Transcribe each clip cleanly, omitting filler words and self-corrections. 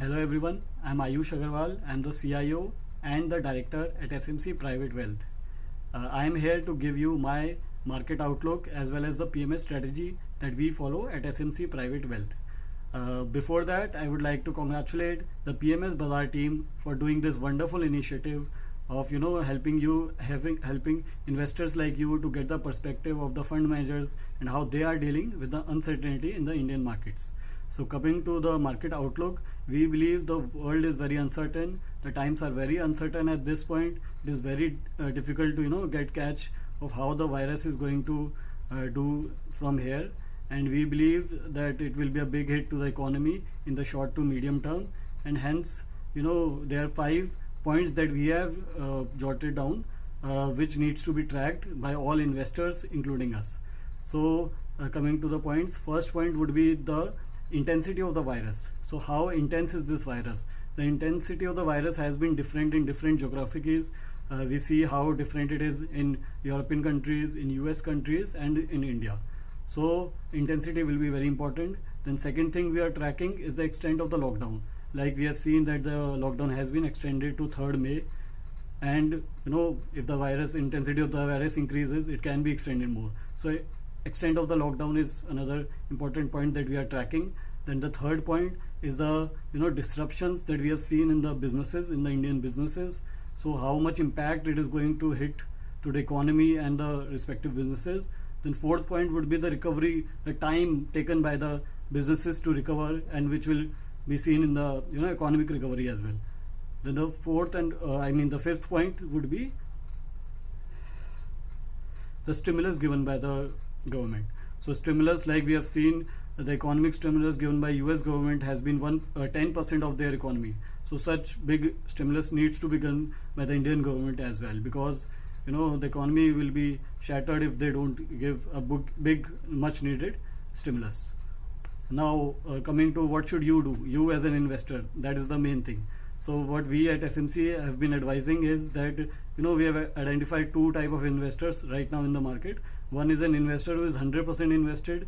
Hello everyone, I'm Ayush Agarwal. I'm the CIO and the director at SMC Private Wealth. I am here to give you my market outlook as well as the PMS strategy that we follow at SMC Private Wealth. Before that, I would like to congratulate the PMS Bazaar team for doing this wonderful initiative of helping investors like you to get the perspective of the fund managers and how they are dealing with the uncertainty in the Indian markets. So coming to the market outlook, we believe the world is very uncertain. The times are very uncertain at this point. It is very difficult to get catch of how the virus is going to do from here, and we believe that it will be a big hit to the economy in the short to medium term, and hence there are 5 points that we have jotted down which needs to be tracked by all investors including us. So coming to the points, first point would be the intensity of the virus. So how intense is this virus? The intensity of the virus has been different in different geographies. We see how different it is in European countries, in US countries, and in India. So intensity will be very important. Then second thing we are tracking is the extent of the lockdown. Like we have seen that the lockdown has been extended to 3rd May, and if the intensity of the virus increases, it can be extended more. So extent of the lockdown is another important point that we are tracking. Then the third point is the disruptions that we have seen in the businesses, in the Indian businesses. So how much impact it is going to hit to the economy and the respective businesses. Then fourth point would be the recovery, the time taken by the businesses to recover, and which will be seen in the economic recovery as well. Then the the fifth point would be the stimulus given by the government. So stimulus, like we have seen, the economic stimulus given by US government has been 10% of their economy. So such big stimulus needs to be given by the Indian government as well, because the economy will be shattered if they don't give a big much needed stimulus. Now coming to what should you do, you as an investor, that is the main thing. So what we at SMC have been advising is that we have identified 2 type of investors right now in the market. One is an investor who is 100% invested,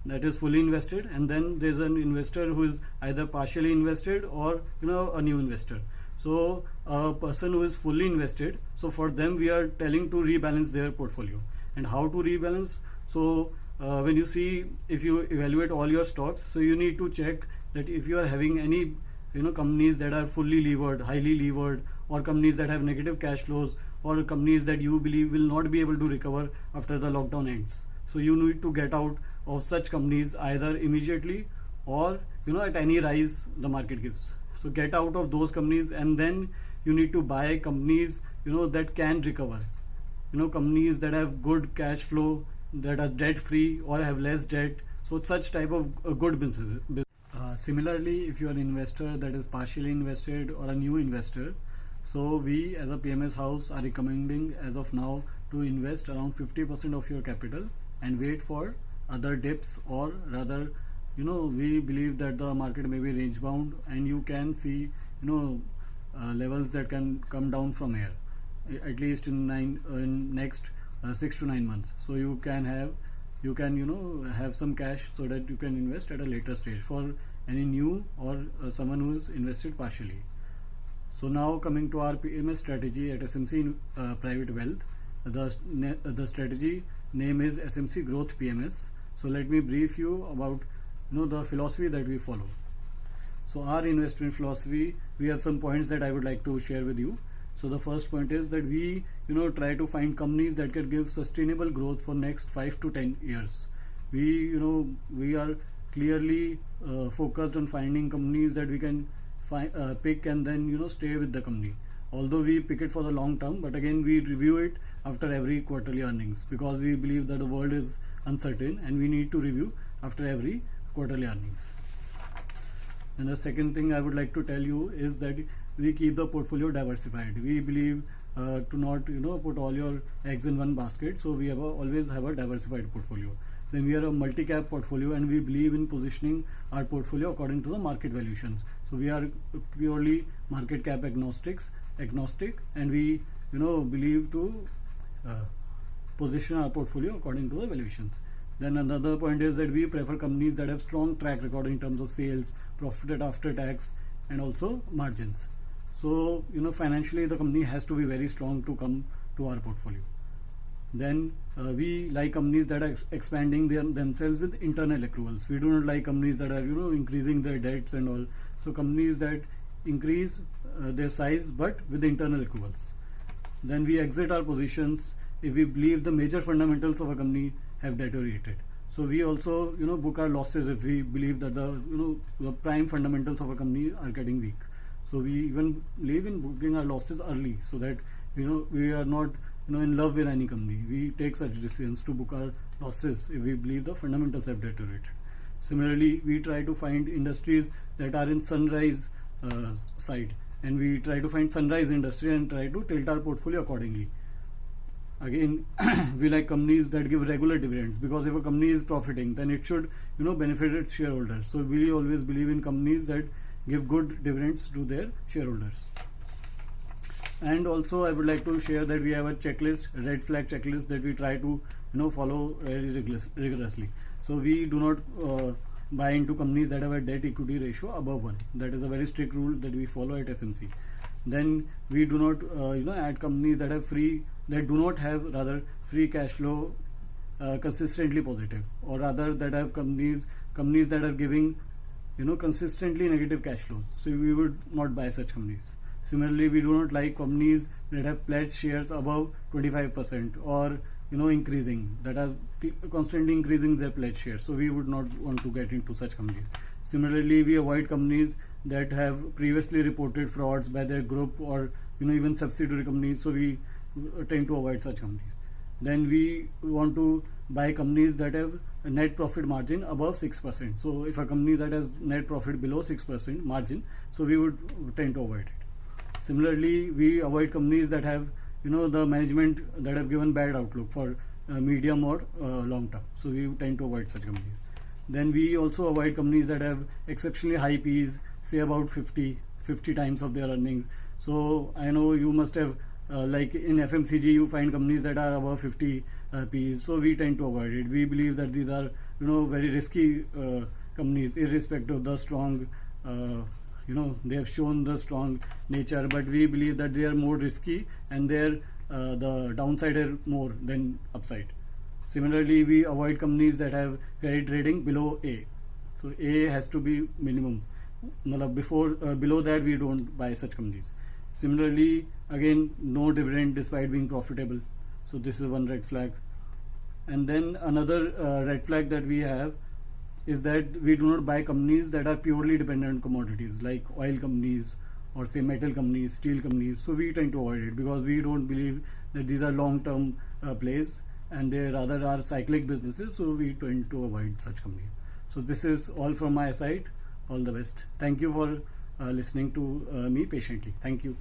that is fully invested, and then there's an investor who is either partially invested or a new investor. So a person who is fully invested, so for them we are telling to rebalance their portfolio. And how to rebalance? So when you see, if you evaluate all your stocks, so you need to check that if you are having any companies that are fully levered, highly levered, or companies that have negative cash flows, or companies that you believe will not be able to recover after the lockdown ends. So you need to get out of such companies either immediately or at any rise the market gives. So get out of those companies, and then you need to buy companies that can recover, companies that have good cash flow, that are debt free or have less debt. So such type of good businesses. Similarly, if you are an investor that is partially invested or a new investor, so we as a PMS house are recommending as of now to invest around 50% of your capital and wait for other dips, or rather we believe that the market may be range bound and you can see levels that can come down from here at least in next 6 to 9 months. So you can have some cash so that you can invest at a later stage for any new or someone who is invested partially. So now coming to our PMS strategy at SMC Private Wealth, the strategy name is SMC Growth PMS. So let me brief you about the philosophy that we follow. So our investment philosophy, we have some points that I would like to share with you. So the first point is that we try to find companies that can give sustainable growth for next 5 to 10 years. We are clearly focused on finding companies that we can pick and then stay with the company. Although we pick it for the long term, but again we review it after every quarterly earnings, because we believe that the world is uncertain and we need to review after every quarterly earnings. And the second thing I would like to tell you is that we keep the portfolio diversified. We believe to not put all your eggs in one basket, so we always have a diversified portfolio. Then we are a multi-cap portfolio, and we believe in positioning our portfolio according to the market valuations. So we are purely market cap agnostic, and we believe to position our portfolio according to the valuations. Then another point is that we prefer companies that have strong track record in terms of sales, profit after tax, and also margins. So financially the company has to be very strong to come to our portfolio. Then we like companies that are expanding themselves with internal accruals. We do not like companies that are increasing their debts and all. So companies that increase their size but with internal accruals. Then we exit our positions if we believe the major fundamentals of a company have deteriorated. So we also book our losses if we believe that the prime fundamentals of a company are getting weak. So we even believe in booking our losses early, so that we are not in love with any company. We take such decisions to book our losses if we believe the fundamentals have deteriorated. Similarly, we try to find industries that are in sunrise side, and we try to find sunrise industry and try to tilt our portfolio accordingly. Again, we like companies that give regular dividends, because if a company is profiting, then it should benefit its shareholders. So we always believe in companies that give good dividends to their shareholders. And also I would like to share that we have a checklist, red flag checklist, that we try to follow very rigorously. So we do not buy into companies that have a debt equity ratio above 1. That is a very strict rule that we follow at SMC. Then we do not add companies that do not have free cash flow consistently positive, or rather that have companies that are giving consistently negative cash flow. So we would not buy such companies. Similarly, we do not like companies that have pledged shares above 25% or increasing, that are constantly increasing their pledged shares. So we would not want to get into such companies. Similarly, we avoid companies that have previously reported frauds by their group or even subsidiary companies. So we tend to avoid such companies. Then we want to buy companies that have a net profit margin above 6%. So if a company that has net profit below 6% margin, so we would tend to avoid it. Similarly, we avoid companies that have the management that have given bad outlook for medium or long term. So we tend to avoid such companies. Then we also avoid companies that have exceptionally high P's, say about 50 times of their earnings. So I know you must have like in FMCG you find companies that are above 50 P's. So we tend to avoid it. We believe that these are very risky companies, irrespective of the strong they have shown the strong nature, but we believe that they are more risky and their the downside are more than upside. Similarly, we avoid companies that have credit rating below A. So A has to be minimum. Below that we don't buy such companies. Similarly, again, no dividend despite being profitable. So this is one red flag. And then another red flag that we have is that we do not buy companies that are purely dependent on commodities, like oil companies or say metal companies, steel companies. So we tend to avoid it, because we don't believe that these are long-term plays, and they rather are cyclic businesses. So we tend to avoid such companies. So this is all from my side. All the best. Thank you for listening to me patiently. Thank you.